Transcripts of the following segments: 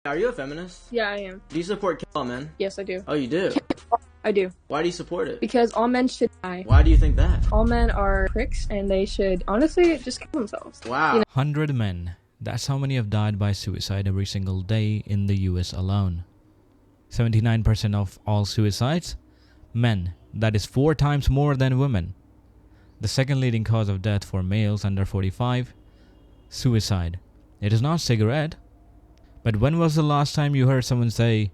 Are you a feminist? Yeah, I am. Do you support kill all men? Yes, I do. Oh, you do? I do. Why do you support it? Because all men should die. Why do you think that? All men are pricks, and they should honestly just kill themselves. Wow. 100 men. That's how many have died by suicide every single day in the US alone. 79% of all suicides? Men. That is 4 times more than women. The second leading cause of death for males under 45? Suicide. It is not cigarette. But when was the last time you heard someone say,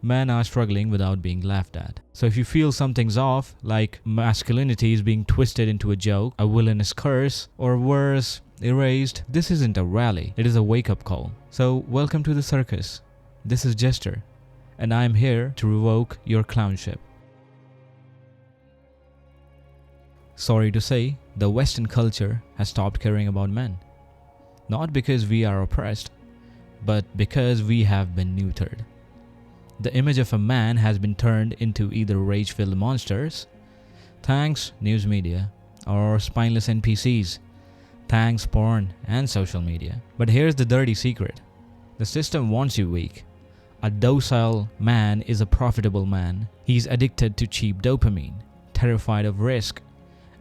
men are struggling without being laughed at? So if you feel something's off, like masculinity is being twisted into a joke, a villainous curse, or worse, erased, this isn't a rally, it is a wake-up call. So welcome to the circus. This is Jester, and I am here to revoke your clownship. Sorry to say, the Western culture has stopped caring about men. Not because we are oppressed, but because we have been neutered. The image of a man has been turned into either rage-filled monsters, thanks news media, or spineless NPCs, thanks porn and social media. But here's the dirty secret. The system wants you weak. A docile man is a profitable man. He's addicted to cheap dopamine, terrified of risk,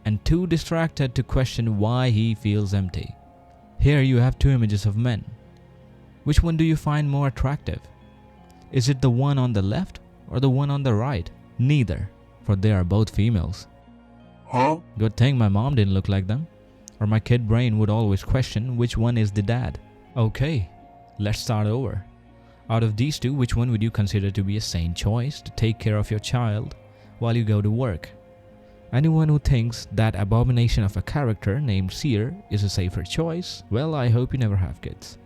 and too distracted to question why he feels empty. Here you have 2 images of men. Which one do you find more attractive? Is it the one on the left or the one on the right? Neither, for they are both females. Huh? Good thing my mom didn't look like them, or my kid brain would always question which one is the dad. Okay, let's start over. Out of these 2, which one would you consider to be a sane choice to take care of your child while you go to work? Anyone who thinks that abomination of a character named Seer is a safer choice, well, I hope you never have kids.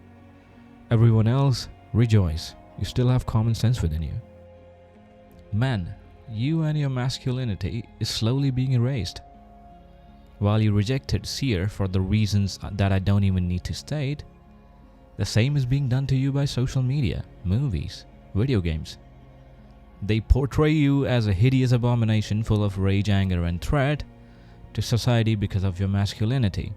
Everyone else, rejoice. You still have common sense within you. Men, you and your masculinity is slowly being erased. While you rejected Seer for the reasons that I don't even need to state, the same is being done to you by social media, movies, video games. They portray you as a hideous abomination full of rage, anger, and threat to society because of your masculinity.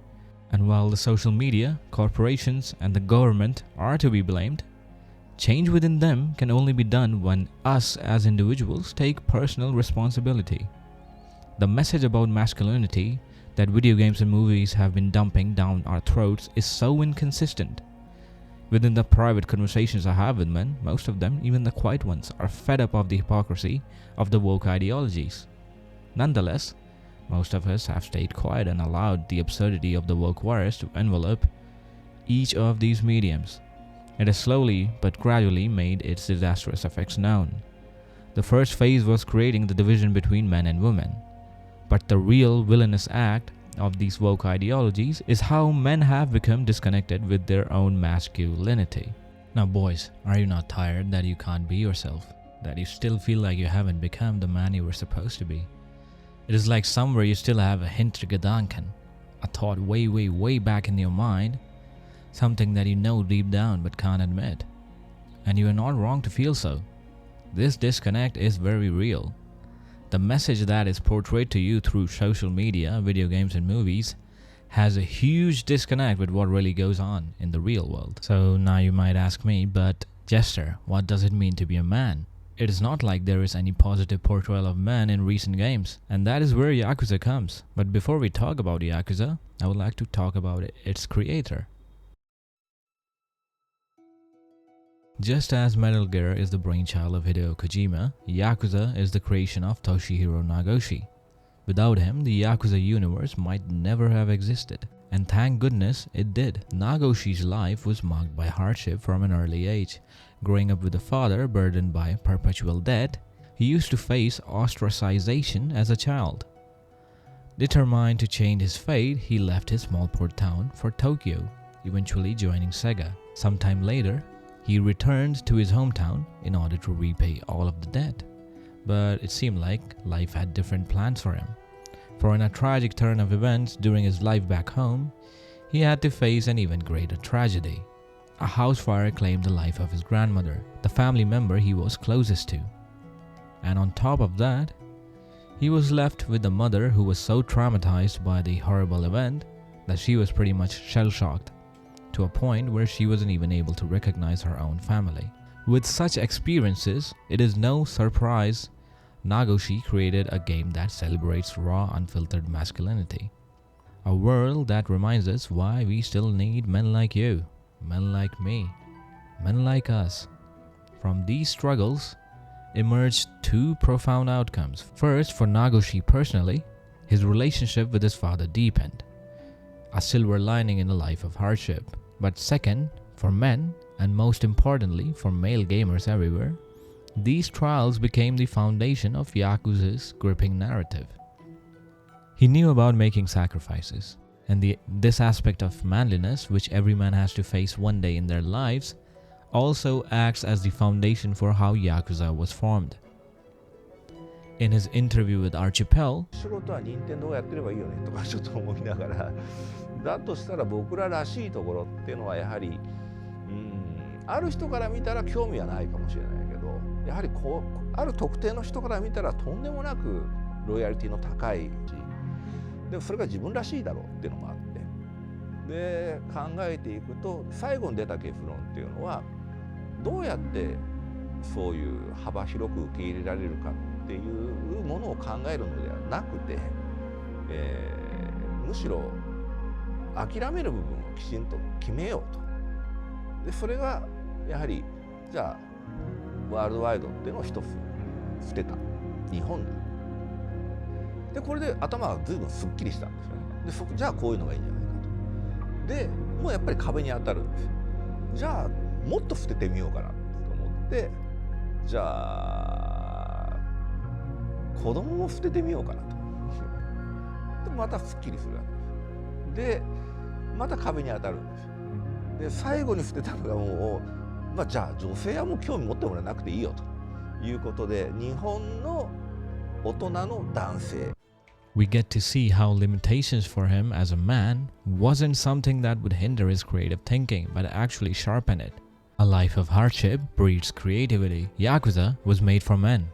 And while the social media, corporations, and the government are to be blamed, change within them can only be done when us as individuals take personal responsibility. The message about masculinity that video games and movies have been dumping down our throats is so inconsistent. Within the private conversations I have with men, most of them, even the quiet ones, are fed up of the hypocrisy of the woke ideologies. Nonetheless, most of us have stayed quiet and allowed the absurdity of the woke virus to envelop each of these mediums. It has slowly but gradually made its disastrous effects known. The first phase was creating the division between men and women. But the real villainous act of these woke ideologies is how men have become disconnected with their own masculinity. Now boys, are you not tired that you can't be yourself? That you still feel like you haven't become the man you were supposed to be? It is like somewhere you still have a hintergedanken, a thought way back in your mind, something that you know deep down but can't admit. And you are not wrong to feel so. This disconnect is very real. The message that is portrayed to you through social media, video games, and movies has a huge disconnect with what really goes on in the real world. So now you might ask me, but Jester, what does it mean to be a man? It is not like there is any positive portrayal of men in recent games, and that is where Yakuza comes. But before we talk about Yakuza, I would like to talk about its creator. Just as Metal Gear is the brainchild of Hideo Kojima, Yakuza is the creation of Toshihiro Nagoshi. Without him, the Yakuza universe might never have existed. And thank goodness it did. Nagoshi's life was marked by hardship from an early age. Growing up with a father burdened by perpetual debt, he used to face ostracization as a child. Determined to change his fate, he left his small port town for Tokyo, eventually joining Sega. Sometime later, he returned to his hometown in order to repay all of the debt. But it seemed like life had different plans for him. For in a tragic turn of events during his life back home, he had to face an even greater tragedy. A house fire claimed the life of his grandmother, the family member he was closest to. And on top of that, he was left with a mother who was so traumatized by the horrible event that she was pretty much shell-shocked, to a point where she wasn't even able to recognize her own family. With such experiences, it is no surprise Nagoshi created a game that celebrates raw, unfiltered masculinity. A world that reminds us why we still need men like you, men like me, men like us. From these struggles emerged two profound outcomes. First, for Nagoshi personally, his relationship with his father deepened, a silver lining in a life of hardship. But second, for men, and most importantly for male gamers everywhere, these trials became the foundation of Yakuza's gripping narrative. He knew about making sacrifices, and this aspect of manliness, which every man has to face one day in their lives, also acts as the foundation for how Yakuza was formed. In his interview with ARCHETYPES, 仕事は任天堂がやってればいいよねとかちょっと思いながら、だとしたら僕ららしいところっていうのはやはり、ある人から見たら興味はないかもしれないけど、やはりある特定の人から見たらとんでもなくロイヤリティの高いし、でもそれが自分らしいだろうっていうのもあって、で考えていくと最後に出た結論っていうのは、どうやってそういう幅広く受け入れられるかっていうものを考えるのではなくて、むしろ諦める部分をきちんと決めようと。でそれがやはりじゃあワールドワイドっていうのを一つ捨てた日本に。でこれで頭が随分すっきりしたんですよね。でじゃあこういうのがいいんじゃないかと。でもうやっぱり壁に当たるんですよ。じゃあもっと捨ててみようかなと思って、じゃあ子供も捨ててみようかなと。でまたすっきりするわけです。でまた壁に当たるんですよ。で最後に捨てたのがもう、じゃあ女性はもう興味持ってもらわなくていいよということで、日本の大人の男性。We get to see how limitations for him as a man wasn't something that would hinder his creative thinking, but actually sharpen it. A life of hardship breeds creativity. Yakuza was made for men.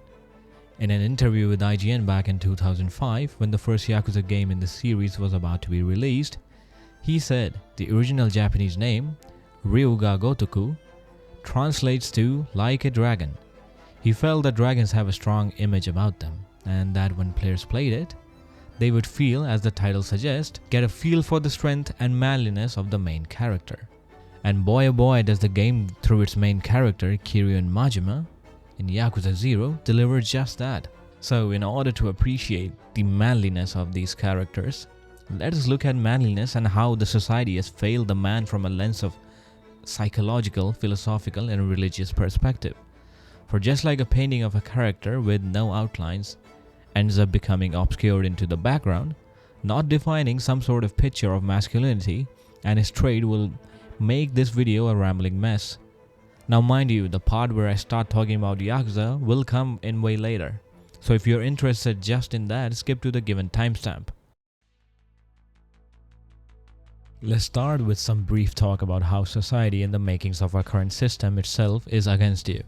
In an interview with IGN back in 2005, when the first Yakuza game in the series was about to be released, he said the original Japanese name, Ryuga Gotoku, translates to like a dragon. He felt that dragons have a strong image about them, and that when players played it, they would feel, as the title suggests, get a feel for the strength and manliness of the main character. And boy oh boy does the game, through its main character Kiryu and Majima in Yakuza 0, deliver just that. So in order to appreciate the manliness of these characters, let us look at manliness and how the society has failed the man from a lens of psychological, philosophical and religious perspective. For just like a painting of a character with no outlines ends up becoming obscured into the background, not defining some sort of picture of masculinity and his trait will make this video a rambling mess. Now mind you, the part where I start talking about Yakuza will come in way later. So if you're interested just in that, skip to the given timestamp. Let's start with some brief talk about how society and the makings of our current system itself is against you.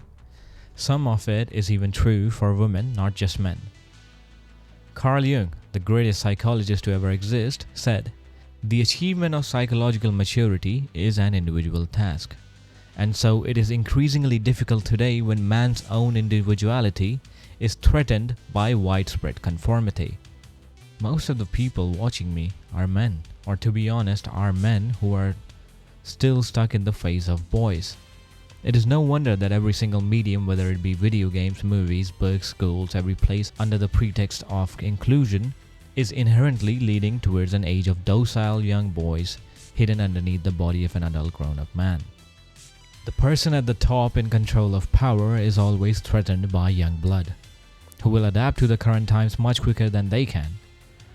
Some of it is even true for women, not just men. Carl Jung, the greatest psychologist to ever exist, said, "The achievement of psychological maturity is an individual task." And so it is increasingly difficult today when man's own individuality is threatened by widespread conformity. Most of the people watching me are men, or to be honest, are men who are still stuck in the phase of boys. It is no wonder that every single medium, whether it be video games, movies, books, schools, every place under the pretext of inclusion, is inherently leading towards an age of docile young boys hidden underneath the body of an adult grown-up man. The person at the top in control of power is always threatened by young blood, who will adapt to the current times much quicker than they can.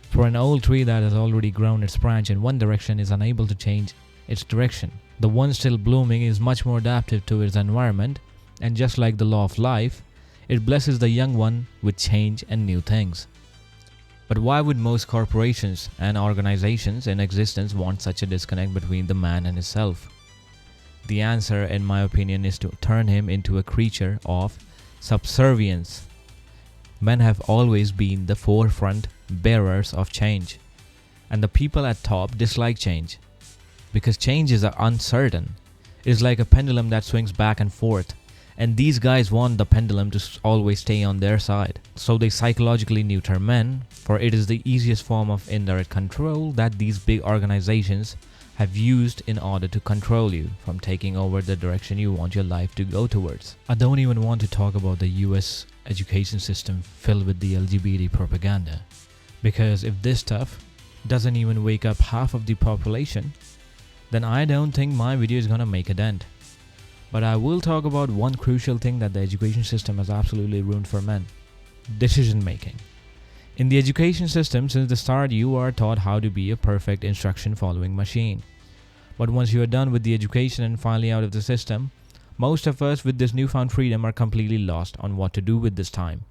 For an old tree that has already grown its branch in one direction is unable to change its direction. The one still blooming is much more adaptive to its environment, and just like the law of life, it blesses the young one with change and new things. But why would most corporations and organizations in existence want such a disconnect between the man and himself? The answer, in my opinion, is to turn him into a creature of subservience. Men have always been the forefront bearers of change, and the people at top dislike change, because changes are uncertain. It is like a pendulum that swings back and forth, and these guys want the pendulum to always stay on their side. So they psychologically neuter men, for it is the easiest form of indirect control that these big organizations have used in order to control you from taking over the direction you want your life to go towards. I don't even want to talk about the US education system filled with the LGBT propaganda, because if this stuff doesn't even wake up half of the population, then I don't think my video is gonna make a dent. But I will talk about one crucial thing that the education system has absolutely ruined for men: decision making. In the education system, since the start, you are taught how to be a perfect instruction following machine. But once you are done with the education and finally out of the system, most of us with this newfound freedom are completely lost on what to do with this time.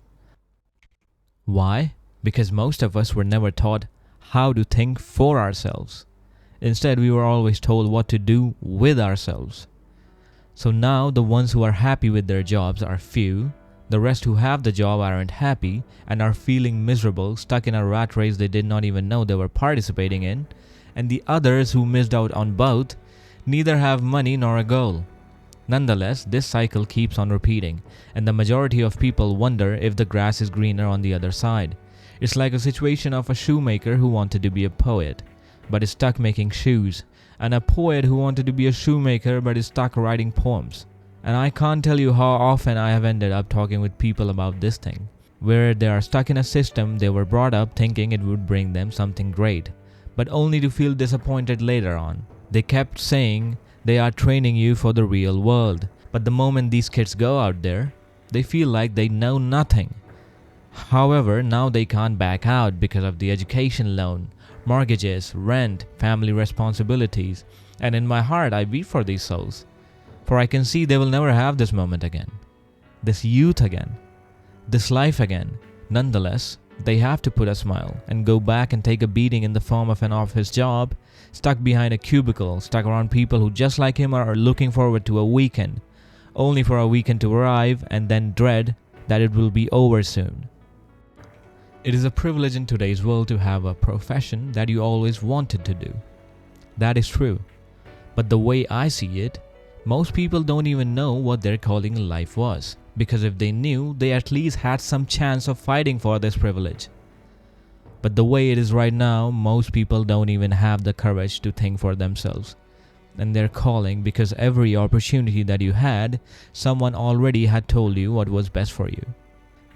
Why? Because most of us were never taught how to think for ourselves. Instead, we were always told what to do with ourselves. So now the ones who are happy with their jobs are few, the rest who have the job aren't happy and are feeling miserable, stuck in a rat race they did not even know they were participating in, and the others who missed out on both neither have money nor a goal. Nonetheless, this cycle keeps on repeating, and the majority of people wonder if the grass is greener on the other side. It's like a situation of a shoemaker who wanted to be a poet, but is stuck making shoes, and a poet who wanted to be a shoemaker but is stuck writing poems. And I can't tell you how often I have ended up talking with people about this thing, where they are stuck in a system they were brought up thinking it would bring them something great, but only to feel disappointed later on. They kept saying they are training you for the real world, but the moment these kids go out there, they feel like they know nothing. However, now they can't back out because of the education loan, mortgages, rent, family responsibilities, and in my heart I weep for these souls. For I can see they will never have this moment again, this youth again, this life again. Nonetheless, they have to put a smile and go back and take a beating in the form of an office job, stuck behind a cubicle, stuck around people who just like him are looking forward to a weekend, only for a weekend to arrive and then dread that it will be over soon. It is a privilege in today's world to have a profession that you always wanted to do. That is true. But the way I see it, most people don't even know what their calling in life was, because if they knew, they at least had some chance of fighting for this privilege. But the way it is right now, most people don't even have the courage to think for themselves and their calling, because every opportunity that you had, someone already had told you what was best for you.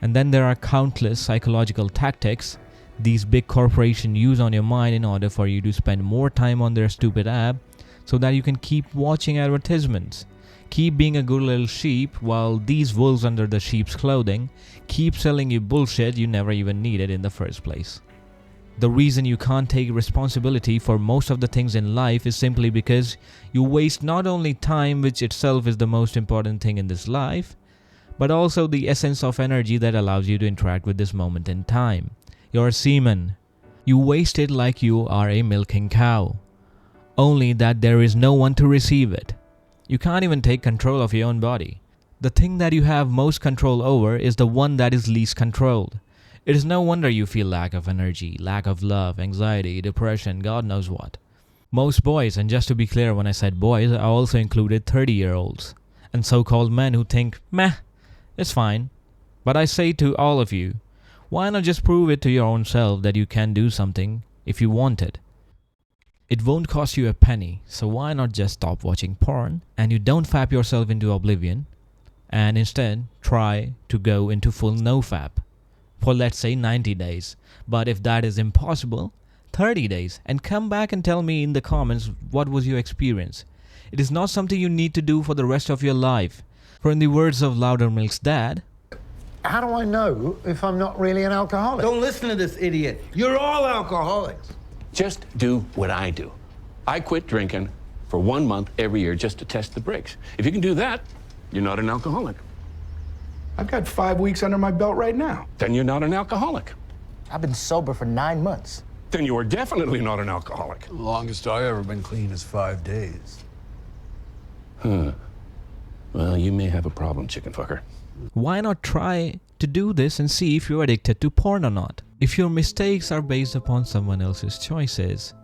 And then there are countless psychological tactics these big corporations use on your mind in order for you to spend more time on their stupid app, so that you can keep watching advertisements, keep being a good little sheep, while these wolves under the sheep's clothing keep selling you bullshit you never even needed in the first place. The reason you can't take responsibility for most of the things in life is simply because you waste not only time, which itself is the most important thing in this life, but also the essence of energy that allows you to interact with this moment in time. Your semen. You waste it like you are a milking cow, only that there is no one to receive it. You can't even take control of your own body. The thing that you have most control over is the one that is least controlled. It is no wonder you feel lack of energy, lack of love, anxiety, depression, God knows what. Most boys, and just to be clear, when I said boys, I also included 30-year-olds and so-called men who think, meh, it's fine. But I say to all of you, why not just prove it to your own self that you can do something if you want it? It won't cost you a penny, so why not just stop watching porn and you don't fap yourself into oblivion, and instead try to go into full no-fap for, let's say, 90 days. But if that is impossible, 30 days, and come back and tell me in the comments what was your experience. It is not something you need to do for the rest of your life. For in the words of Loudermilk's dad, how do I know if I'm not really an alcoholic? Don't listen to this idiot. You're all alcoholics. Just do what I do. I quit drinking for 1 month every year just to test the brakes. If you can do that, you're not an alcoholic. I've got 5 weeks under my belt right now. Then you're not an alcoholic. I've been sober for 9 months. Then you are definitely not an alcoholic. The longest I ever been clean is 5 days. Huh. Well, you may have a problem, chicken fucker. why not try to do this and see if you're addicted to porn or not? If your mistakes are based upon someone else's choices,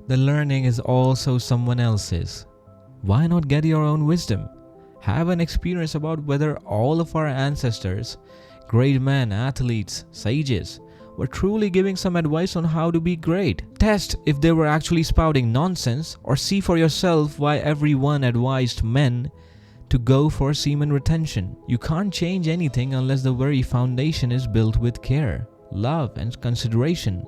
The learning is also someone else's. Why not get your own wisdom? Have an experience about whether all of our ancestors, great men, athletes, sages, were truly giving some advice on how to be great. Test if they were actually spouting nonsense, or see for yourself why everyone advised men to go for semen retention. You can't change anything unless the very foundation is built with care, love, and consideration.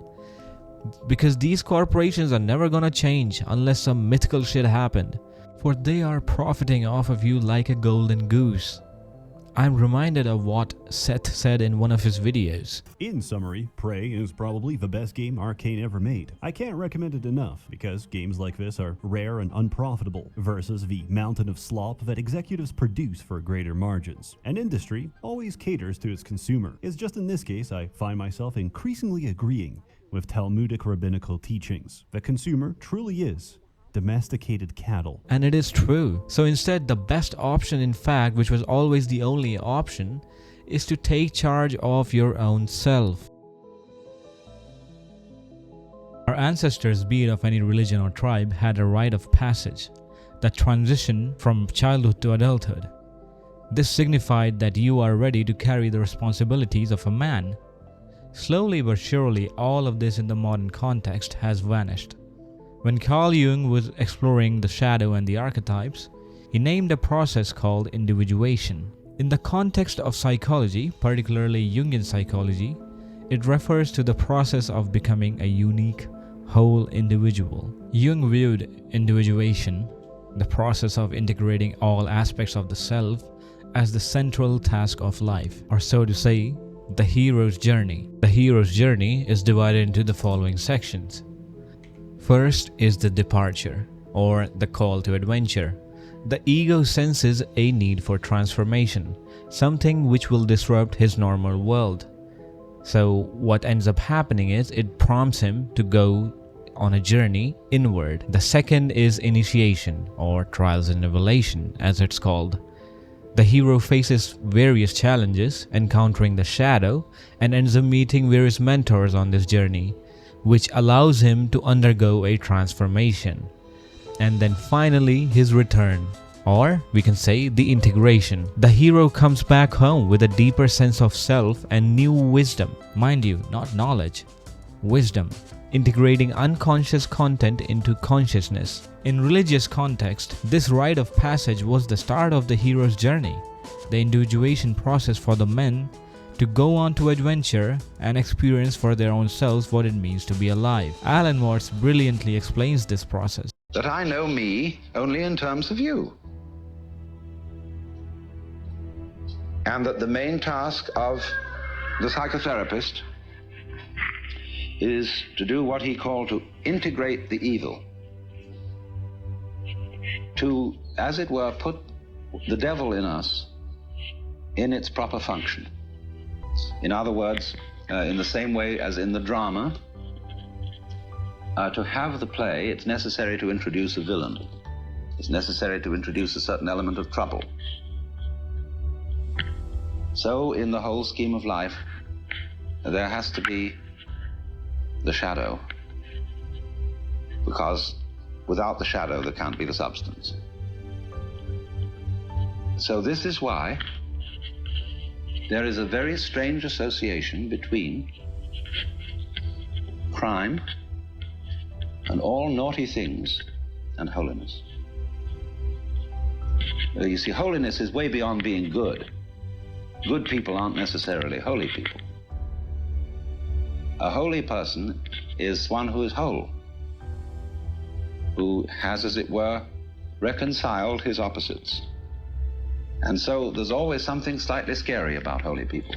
Because these corporations are never gonna change unless some mythical shit happened. For they are profiting off of you like a golden goose. I'm reminded of what Seth said in one of his videos. In summary, Prey is probably the best game Arcane ever made. I can't recommend it enough, because games like this are rare and unprofitable, versus the mountain of slop that executives produce for greater margins. An industry always caters to its consumer. It's just in this case I find myself increasingly agreeing with Talmudic rabbinical teachings. The consumer truly is domesticated cattle. And it is true. So instead, the best option, in fact, which was always the only option, is to take charge of your own self. Our ancestors, be it of any religion or tribe, had a rite of passage, that transition from childhood to adulthood. This signified that you are ready to carry the responsibilities of a man. Slowly but surely, all of this in the modern context has vanished. When Carl Jung was exploring the shadow and the archetypes, he named a process called individuation. In the context of psychology, particularly Jungian psychology, it refers to the process of becoming a unique, whole individual. Jung viewed individuation, the process of integrating all aspects of the self, as the central task of life, or so to say, the hero's journey. The hero's journey is divided into the following sections. First is the departure, or the call to adventure. The ego senses a need for transformation, something which will disrupt his normal world. So what ends up happening is it prompts him to go on a journey inward. The second is initiation, or trials and revelation, as it's called. The hero faces various challenges, encountering the shadow, and ends up meeting various mentors on this journey, which allows him to undergo a transformation. And then finally, his return, or we can say the integration. The hero comes back home with a deeper sense of self and new wisdom. Mind you, not knowledge, wisdom, integrating unconscious content into consciousness. In religious context, this rite of passage was the start of the hero's journey, the individuation process for the men to go on to adventure and experience for their own selves what it means to be alive. Alan Watts brilliantly explains this process. That I know me only in terms of you. And that the main task of the psychotherapist is to do what he called to integrate the evil. To, as it were, put the devil in us in its proper function. In other words, in the same way as in the drama, to have the play, it's necessary to introduce a villain. It's necessary to introduce a certain element of trouble. So, in the whole scheme of life, there has to be the shadow, because without the shadow, there can't be the substance. So this is why there is a very strange association between crime and all naughty things and holiness. You see, holiness is way beyond being good. Good people aren't necessarily holy people. A holy person is one who is whole, who has, as it were, reconciled his opposites. And so there's always something slightly scary about holy people.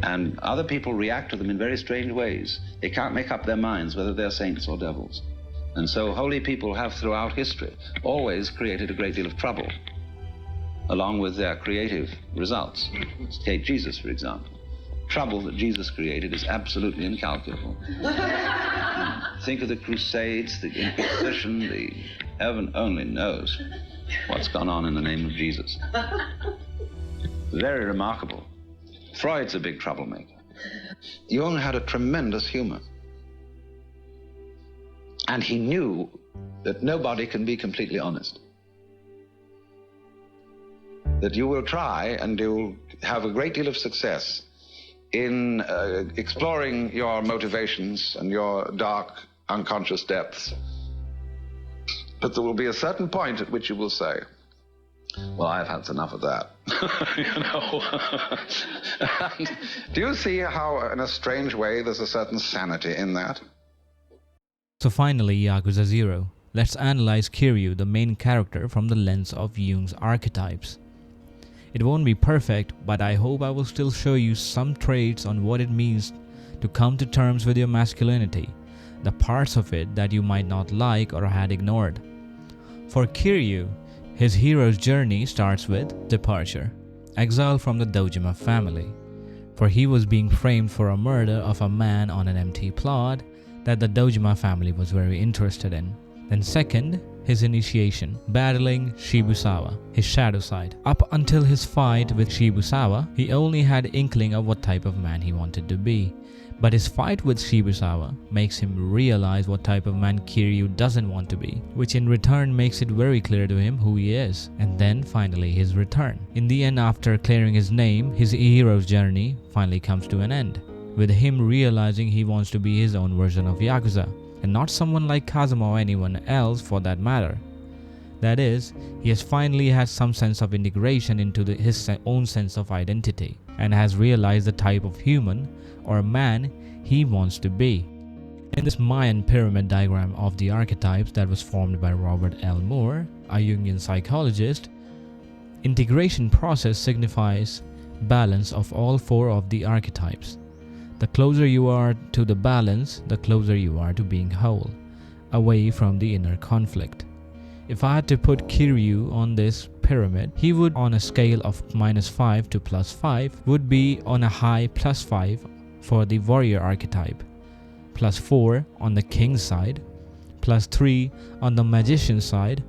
And other people react to them in very strange ways. They can't make up their minds whether they're saints or devils. And so holy people have throughout history always created a great deal of trouble, along with their creative results. Take Jesus, for example. Trouble that Jesus created is absolutely incalculable. Think of the Crusades, the Inquisition, heaven only knows what's gone on in the name of Jesus. Very remarkable. Freud's a big troublemaker. Jung had a tremendous humor. And he knew that nobody can be completely honest. That you will try and you'll have a great deal of success in exploring your motivations and your dark, unconscious depths. But there will be a certain point at which you will say, well, I've had enough of that. You know? Do you see how, in a strange way, there's a certain sanity in that? So finally, Yakuza 0. Let's analyze Kiryu, the main character, from the lens of Jung's archetypes. It won't be perfect, but I hope I will still show you some traits on what it means to come to terms with your masculinity, the parts of it that you might not like or had ignored. For Kiryu, his hero's journey starts with departure, exile from the Dojima family, for he was being framed for a murder of a man on an empty plot that the Dojima family was very interested in. Then second, his initiation, battling Shibusawa, his shadow side. Up until his fight with Shibusawa, he only had inkling of what type of man he wanted to be. But his fight with Shibusawa makes him realize what type of man Kiryu doesn't want to be, which in return makes it very clear to him who he is. And then finally his return. In the end, after clearing his name, his hero's journey finally comes to an end, with him realizing he wants to be his own version of Yakuza, and not someone like Kazuma or anyone else for that matter. That is, he has finally had some sense of integration into his own sense of identity, and has realized the type of human or man he wants to be. In this Mayan pyramid diagram of the archetypes that was formed by Robert L. Moore, a Jungian psychologist, integration process signifies balance of all four of the archetypes. The closer you are to the balance, the closer you are to being whole, away from the inner conflict. If I had to put Kiryu on this pyramid, he would, on a scale of -5 to +5, would be on a high +5 for the warrior archetype, +4 on the king side, +3 on the magician side,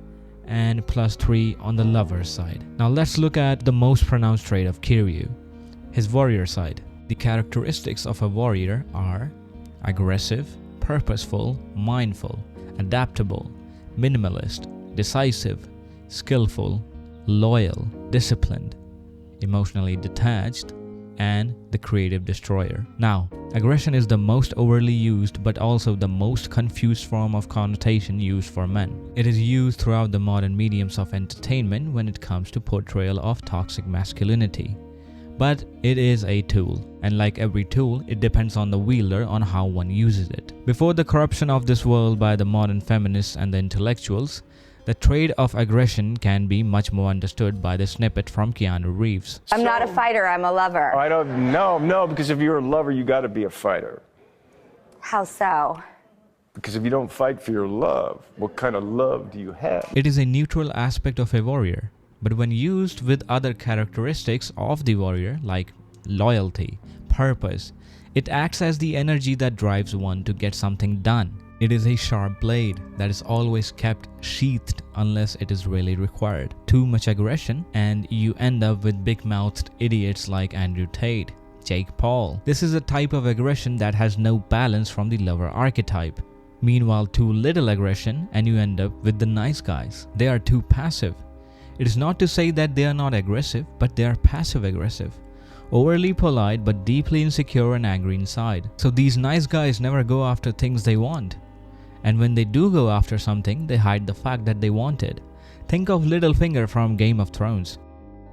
and +3 on the lover side. Now let's look at the most pronounced trait of Kiryu, his warrior side. The characteristics of a warrior are aggressive, purposeful, mindful, adaptable, minimalist, decisive, skillful, loyal, disciplined, emotionally detached, and the creative destroyer. Now, aggression is the most overly used but also the most confused form of connotation used for men. It is used throughout the modern mediums of entertainment when it comes to portrayal of toxic masculinity. But it is a tool, and like every tool, it depends on the wielder on how one uses it. Before the corruption of this world by the modern feminists and the intellectuals, the trait of aggression can be much more understood by the snippet from Keanu Reeves. I'm not a fighter, I'm a lover. I don't know, because if you're a lover, you gotta be a fighter. How so? Because if you don't fight for your love, what kind of love do you have? It is a neutral aspect of a warrior, but when used with other characteristics of the warrior, like loyalty, purpose, it acts as the energy that drives one to get something done. It is a sharp blade that is always kept sheathed unless it is really required. Too much aggression and you end up with big-mouthed idiots like Andrew Tate, Jake Paul. This is a type of aggression that has no balance from the lover archetype. Meanwhile, too little aggression and you end up with the nice guys. They are too passive. It is not to say that they are not aggressive, but they are passive-aggressive. Overly polite but deeply insecure and angry inside. So these nice guys never go after things they want. And when they do go after something, they hide the fact that they want it. Think of Littlefinger from Game of Thrones.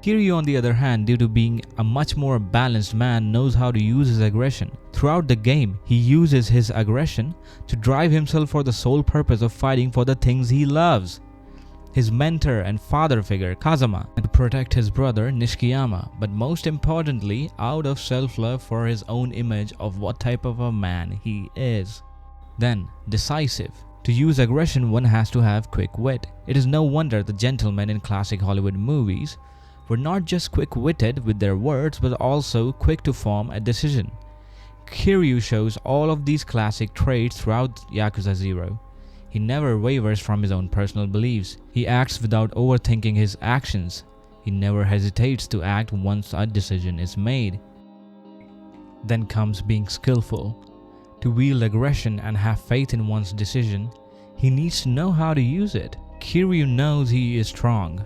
Kiryu, on the other hand, due to being a much more balanced man, knows how to use his aggression. Throughout the game, he uses his aggression to drive himself for the sole purpose of fighting for the things he loves. His mentor and father figure, Kazama, and to protect his brother, Nishikiyama, but most importantly, out of self-love for his own image of what type of a man he is. Then, decisive. To use aggression, one has to have quick wit. It is no wonder the gentlemen in classic Hollywood movies were not just quick-witted with their words, but also quick to form a decision. Kiryu shows all of these classic traits throughout Yakuza 0. He never wavers from his own personal beliefs. He acts without overthinking his actions. He never hesitates to act once a decision is made. Then comes being skillful. To wield aggression and have faith in one's decision He needs to know how to use it. Kiryu knows he is strong,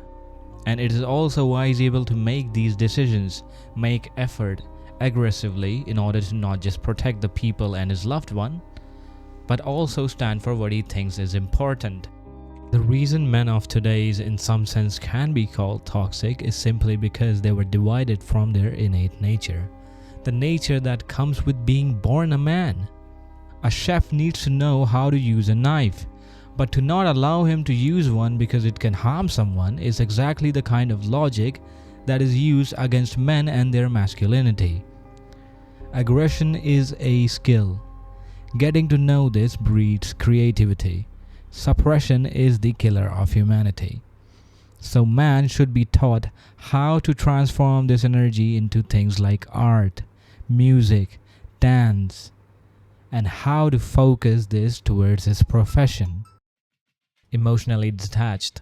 and it is also why he's able to make these decisions, make effort aggressively in order to not just protect the people and his loved one, but also stand for what he thinks is important. The reason men of today's in some sense can be called toxic is simply because they were divided from their innate nature, the nature that comes with being born a man. A chef needs to know how to use a knife, but to not allow him to use one because it can harm someone is exactly the kind of logic that is used against men and their masculinity. Aggression is a skill. Getting to know this breeds creativity. Suppression is the killer of humanity. So man should be taught how to transform this energy into things like art, music, dance, and how to focus this towards his profession. Emotionally detached.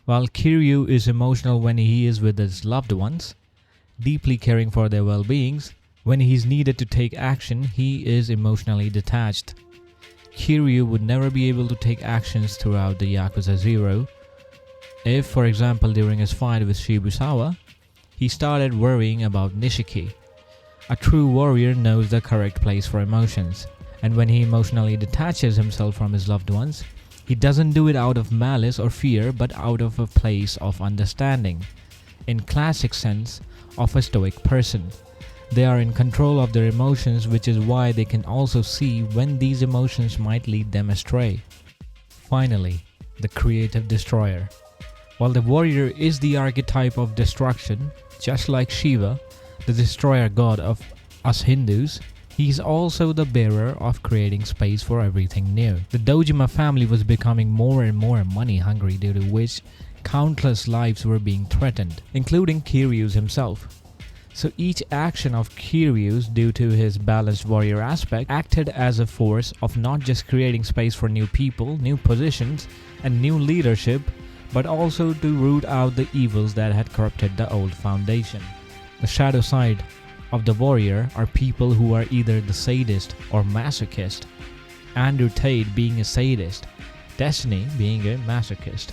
While Kiryu is emotional when he is with his loved ones, deeply caring for their well-beings, when he's needed to take action, he is emotionally detached. Kiryu would never be able to take actions throughout the Yakuza 0 if, for example, during his fight with Shibusawa, he started worrying about Nishiki. A true warrior knows the correct place for emotions, and when he emotionally detaches himself from his loved ones, he doesn't do it out of malice or fear, but out of a place of understanding, in classic sense of a stoic person. They are in control of their emotions, which is why they can also see when these emotions might lead them astray. Finally, the creative destroyer. While the warrior is the archetype of destruction, just like Shiva, the destroyer god of us Hindus, he is also the bearer of creating space for everything new. The Dojima family was becoming more and more money hungry, due to which countless lives were being threatened, including Kiryu's himself. So each action of Kiryu's, due to his balanced warrior aspect, acted as a force of not just creating space for new people, new positions, and new leadership, but also to root out the evils that had corrupted the old foundation. The shadow side of the warrior are people who are either the sadist or masochist. Andrew Tate being a sadist, Destiny being a masochist.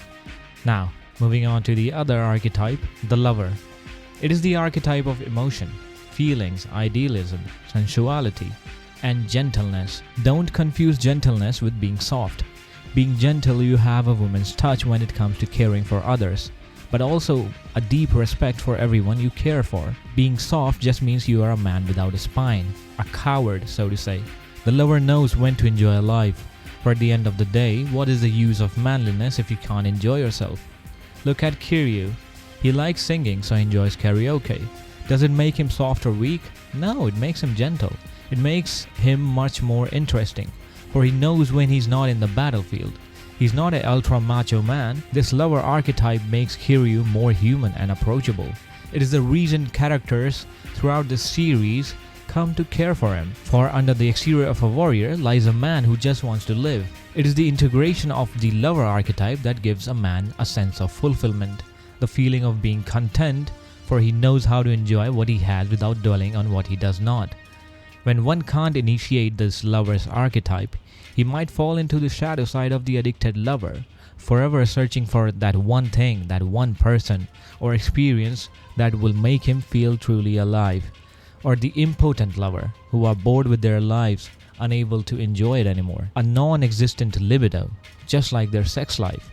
Now, moving on to the other archetype, the lover. It is the archetype of emotion, feelings, idealism, sensuality, and gentleness. Don't confuse gentleness with being soft. Being gentle, you have a woman's touch when it comes to caring for others, but also a deep respect for everyone you care for. Being soft just means you are a man without a spine, a coward, so to say. The lover knows when to enjoy life, for at the end of the day, what is the use of manliness if you can't enjoy yourself? Look at Kiryu. He likes singing, so he enjoys karaoke. Does it make him soft or weak? No, it makes him gentle. It makes him much more interesting, for he knows when he's not in the battlefield. He's not an ultra macho man. This lover archetype makes Kiryu more human and approachable. It is the reason characters throughout the series come to care for him, for under the exterior of a warrior lies a man who just wants to live. It is the integration of the lover archetype that gives a man a sense of fulfillment, the feeling of being content, for he knows how to enjoy what he has without dwelling on what he does not. When one can't initiate this lover's archetype, he might fall into the shadow side of the addicted lover, forever searching for that one thing, that one person or experience that will make him feel truly alive. Or the impotent lover, who are bored with their lives, unable to enjoy it anymore. A non-existent libido, just like their sex life.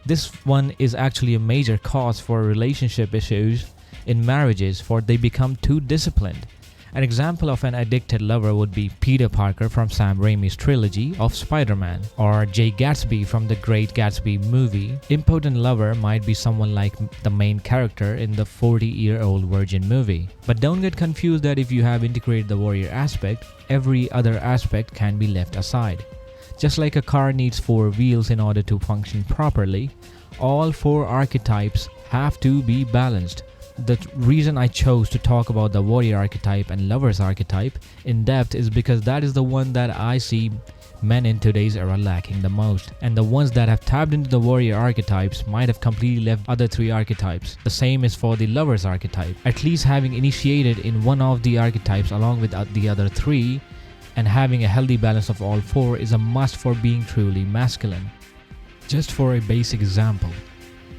This one is actually a major cause for relationship issues in marriages, for they become too disciplined. An example of an addicted lover would be Peter Parker from Sam Raimi's trilogy of Spider-Man, or Jay Gatsby from the Great Gatsby movie. Impotent lover might be someone like the main character in the 40-year-old virgin movie. But don't get confused that if you have integrated the warrior aspect, every other aspect can be left aside. Just like a car needs 4 wheels in order to function properly, all 4 archetypes have to be balanced. The reason I chose to talk about the warrior archetype and lover's archetype in depth is because that is the one that I see men in today's era lacking the most, and the ones that have tapped into the warrior archetypes might have completely left other 3 archetypes. The same is for the lover's archetype. At least having initiated in one of the archetypes along with the other 3, and having a healthy balance of all four is a must for being truly masculine. Just for a basic example,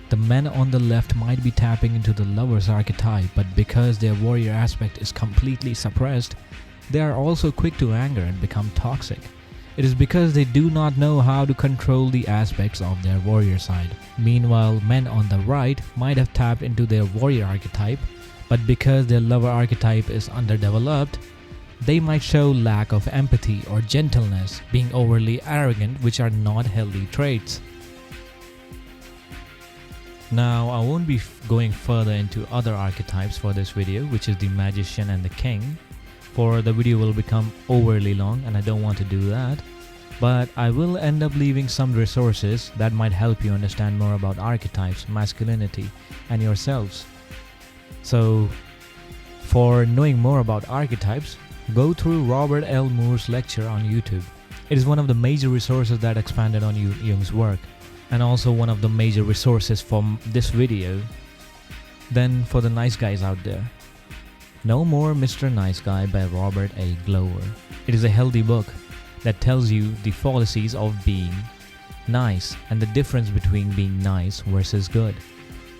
the men on the left might be tapping into the lover's archetype, but because their warrior aspect is completely suppressed, they are also quick to anger and become toxic. It is because they do not know how to control the aspects of their warrior side. Meanwhile, men on the right might have tapped into their warrior archetype, but because their lover archetype is underdeveloped, they might show lack of empathy or gentleness, being overly arrogant, which are not healthy traits. Now, I won't be going further into other archetypes for this video, which is the magician and the king, for the video will become overly long and I don't want to do that. But I will end up leaving some resources that might help you understand more about archetypes, masculinity, and yourselves. So, for knowing more about archetypes, go through Robert L. Moore's lecture on YouTube. It is one of the major resources that expanded on Jung's work, and also one of the major resources from this video. Then for the nice guys out there, No More Mr. Nice Guy by Robert A. Glover. It is a healthy book that tells you the fallacies of being nice and the difference between being nice versus good.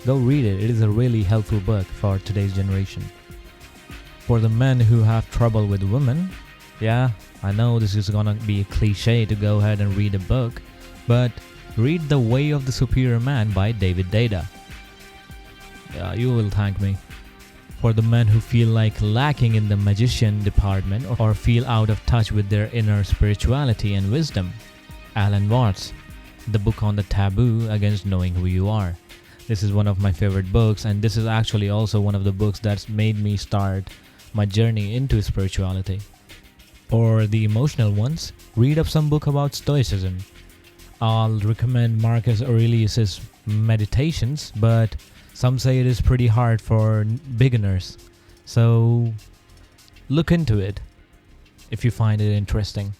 Go read it, it is a really helpful book for today's generation. For the men who have trouble with women, yeah, I know this is gonna be a cliche to go ahead and read a book, but read The Way of the Superior Man by David Deida. Yeah, you will thank me. For the men who feel like lacking in the magician department or feel out of touch with their inner spirituality and wisdom, Alan Watts, the book on the taboo against knowing who you are. This is one of my favorite books, and this is actually also one of the books that's made me start my journey into spirituality. For the emotional ones, read up some book about stoicism. I'll recommend Marcus Aurelius's Meditations, but some say it is pretty hard for beginners. So look into it if you find it interesting.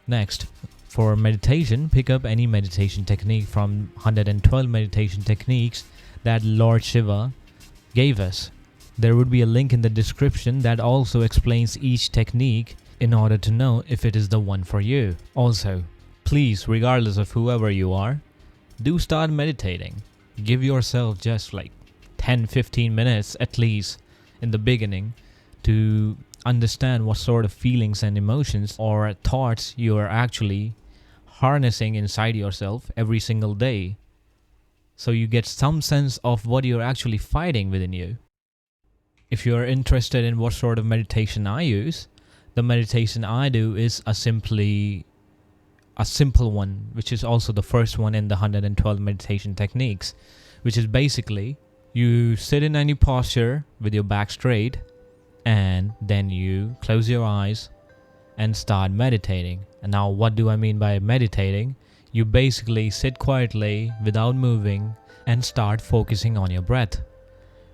Next, for meditation, pick up any meditation technique from 112 meditation techniques that Lord Shiva gave us. There would be a link in the description that also explains each technique in order to know if it is the one for you. Also, please, regardless of whoever you are, do start meditating. Give yourself just like 10-15 minutes at least in the beginning to understand what sort of feelings and emotions or thoughts you are actually harnessing inside yourself every single day, so you get some sense of what you're actually fighting within you. If you're interested in what sort of meditation I use, the meditation I do is a simple one, which is also the first one in the 112 meditation techniques, which is basically you sit in any posture with your back straight, and then you close your eyes and start meditating. And now what do I mean by meditating? You basically sit quietly without moving and start focusing on your breath.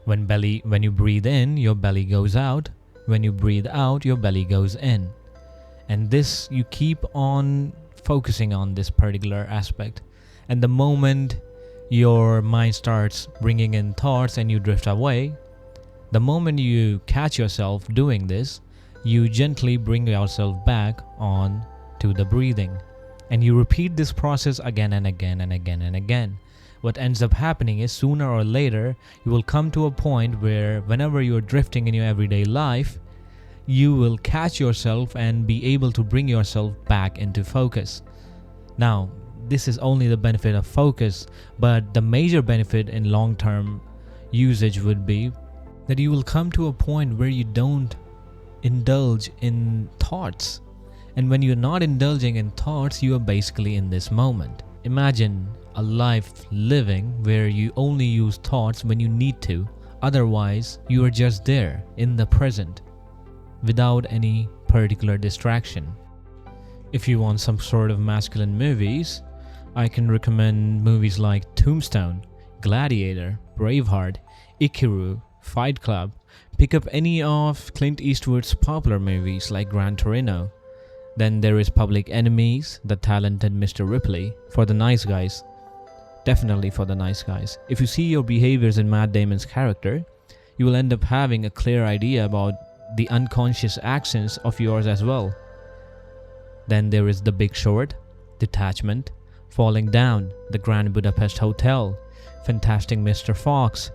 When you breathe in, your belly goes out. When you breathe out, your belly goes in. And this, you keep on focusing on this particular aspect. And the moment your mind starts bringing in thoughts and you drift away, the moment you catch yourself doing this, you gently bring yourself back on to the breathing. And you repeat this process again and again and again and again. What ends up happening is sooner or later, you will come to a point where whenever you're drifting in your everyday life, you will catch yourself and be able to bring yourself back into focus. Now, this is only the benefit of focus, but the major benefit in long-term usage would be that you will come to a point where you don't indulge in thoughts. And when you're not indulging in thoughts, you are basically in this moment. Imagine a life living where you only use thoughts when you need to. Otherwise, you are just there in the present without any particular distraction. If you want some sort of masculine movies, I can recommend movies like Tombstone, Gladiator, Braveheart, KIRYU, Fight Club. Pick up any of Clint Eastwood's popular movies like Gran Torino. Then there is Public Enemies, The Talented Mr. Ripley, for the nice guys. Definitely for the nice guys. If you see your behaviors in Matt Damon's character, you will end up having a clear idea about the unconscious actions of yours as well. Then there is The Big Short, Detachment, Falling Down, The Grand Budapest Hotel, Fantastic Mr. Fox,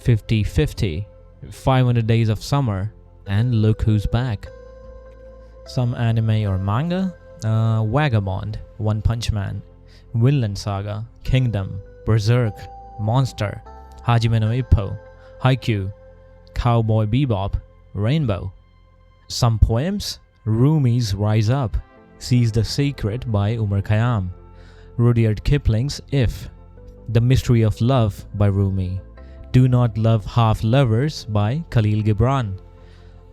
50-50, 500 Days of Summer, and Look Who's Back. Some anime or manga: Vagabond, One Punch Man, Vinland Saga, Kingdom, Berserk, Monster, Hajime no Ippo, Haikyuu, Cowboy Bebop, Rainbow. Some poems: Rumi's Rise Up, Seize the Secret by Umar Khayyam, Rudyard Kipling's If, The Mystery of Love by Rumi, Do Not Love Half Lovers by Khalil Gibran,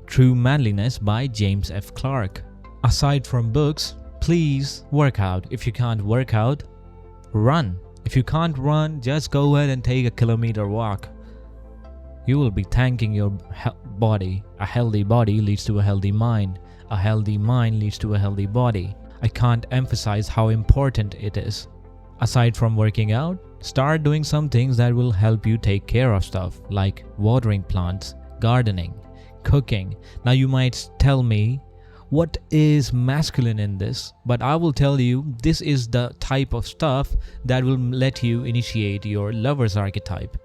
True Manliness by James F. Clarke. Aside from books, please work out. If you can't work out, run. If you can't run, just go ahead and take a kilometer walk. You will be thanking your body. A healthy body leads to a healthy mind. A healthy mind leads to a healthy body. I can't emphasize how important it is. Aside from working out, start doing some things that will help you take care of stuff, like watering plants, gardening, cooking. Now you might tell me, what is masculine in this? But I will tell you, this is the type of stuff that will let you initiate your lover's archetype.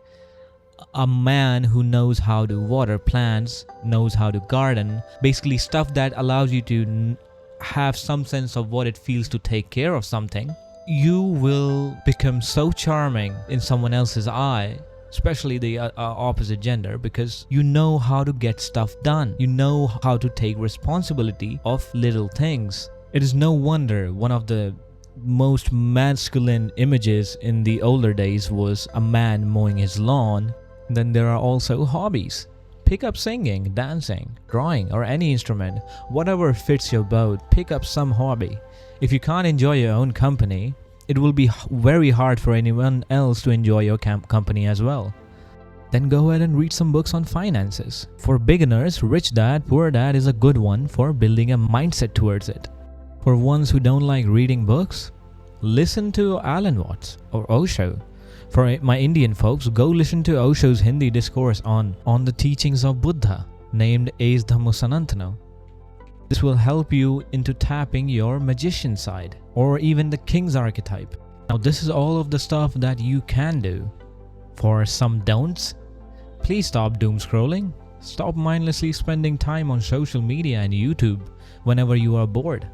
A man who knows how to water plants, knows how to garden, basically stuff that allows you to have some sense of what it feels to take care of something. You will become so charming in someone else's eye, especially the opposite gender, because you know how to get stuff done. You know how to take responsibility of little things. It is no wonder one of the most masculine images in the older days was a man mowing his lawn. Then there are also hobbies. Pick up singing, dancing, drawing, or any instrument. Whatever fits your boat, pick up some hobby. If you can't enjoy your own company, it will be very hard for anyone else to enjoy your company as well. Then go ahead and read some books on finances. For beginners, Rich Dad, Poor Dad is a good one for building a mindset towards it. For ones who don't like reading books, listen to Alan Watts or Osho. For my Indian folks, go listen to Osho's Hindi discourse on the teachings of Buddha, named Ace Dhammo Sanantano. This will help you into tapping your magician side, or even the king's archetype. Now this is all of the stuff that you can do. For some don'ts, please stop doom scrolling. Stop mindlessly spending time on social media and YouTube whenever you are bored.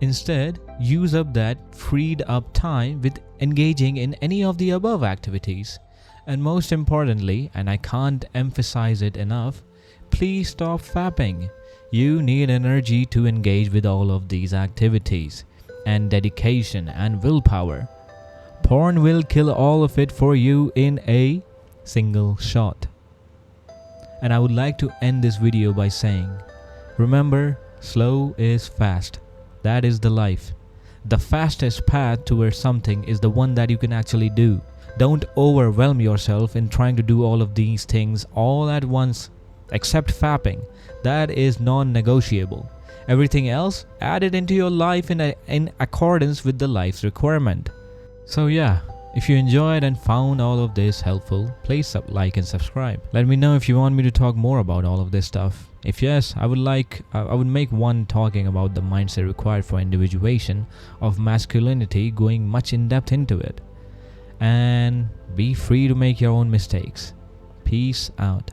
Instead, use up that freed up time with engaging in any of the above activities. And most importantly, and I can't emphasize it enough, please stop fapping. You need energy to engage with all of these activities, and dedication and willpower. Porn will kill all of it for you in a single shot. And I would like to end this video by saying, remember, slow is fast. That is the life. The fastest path towards something is the one that you can actually do. Don't overwhelm yourself in trying to do all of these things all at once, except fapping. That is non-negotiable. Everything else, add it into your life in accordance with the life's requirement. So yeah, if you enjoyed and found all of this helpful, please like and subscribe. Let me know if you want me to talk more about all of this stuff. If yes, I would make one talking about the mindset required for individuation of masculinity, going much in depth into it. And be free to make your own mistakes. Peace out.